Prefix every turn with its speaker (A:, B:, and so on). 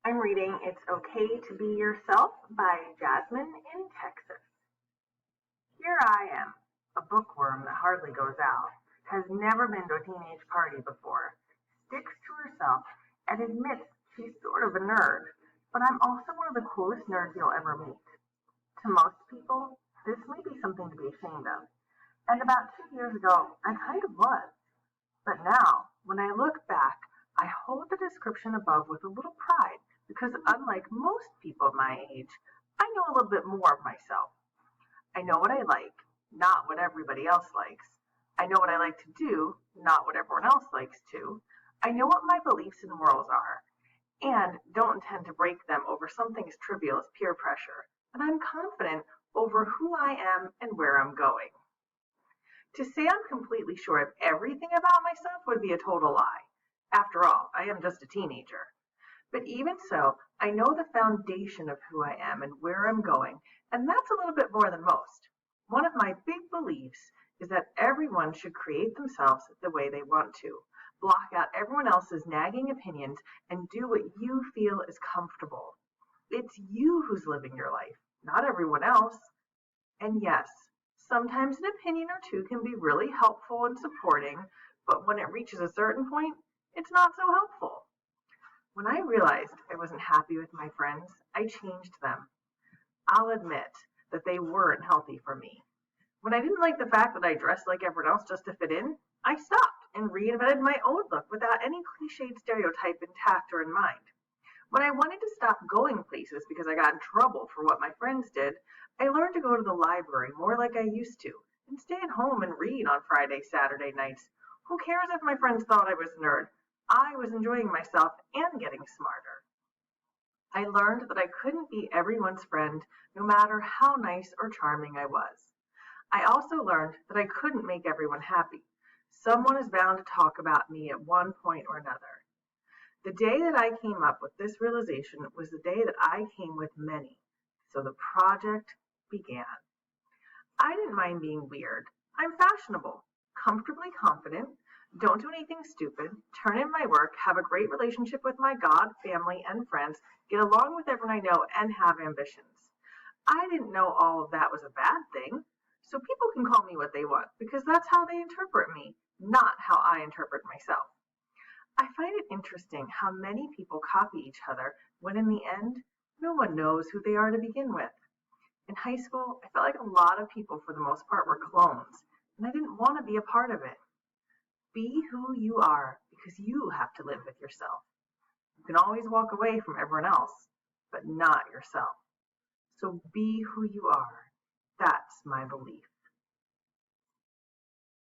A: I'm reading It's Okay to Be Yourself by Jasmine in Texas. Here I am, a bookworm that hardly goes out, has never been to a teenage party before, sticks to herself, and admits she's sort of a nerd, but I'm also one of the coolest nerds you'll ever meet. To most people, this may be something to be ashamed of. And about 2 years ago, I kind of was. But now, when I look back, I hold the description above with a little pride because unlike most people my age, I know a little bit more of myself. I know what I like, not what everybody else likes. I know what I like to do, not what everyone else likes to. I know what my beliefs and morals are, and don't intend to break them over something as trivial as peer pressure. And I'm confident over who I am and where I'm going. To say I'm completely sure of everything about myself would be a total lie. After all, I am just a teenager. But even so, I know the foundation of who I am and where I'm going, and that's a little bit more than most. One of my big beliefs is that everyone should create themselves the way they want to, block out everyone else's nagging opinions, and do what you feel is comfortable. It's you who's living your life, not everyone else. And yes, sometimes an opinion or two can be really helpful and supporting, but when it reaches a certain point, it's not so helpful. When I realized I wasn't happy with my friends, I changed them. I'll admit that they weren't healthy for me. When I didn't like the fact that I dressed like everyone else just to fit in, I stopped and reinvented my own look without any cliched stereotype intact or in mind. When I wanted to stop going places because I got in trouble for what my friends did, I learned to go to the library more like I used to and stay at home and read on Friday, Saturday nights. Who cares if my friends thought I was a nerd? I was enjoying myself and getting smarter. I learned that I couldn't be everyone's friend no matter how nice or charming I was. I also learned that I couldn't make everyone happy. Someone is bound to talk about me at one point or another. The day that I came up with this realization was the day that I came with many. So the project began. I didn't mind being weird. I'm fashionable, comfortably confident, don't do anything stupid, turn in my work, have a great relationship with my God, family, and friends, get along with everyone I know, and have ambitions. I didn't know all of that was a bad thing, so people can call me what they want because that's how they interpret me, not how I interpret myself. I find it interesting how many people copy each other when in the end, no one knows who they are to begin with. In high school, I felt like a lot of people for the most part were clones, and I didn't want to be a part of it. Be who you are because you have to live with yourself. You can always walk away from everyone else, but not yourself. So be who you are. That's my belief.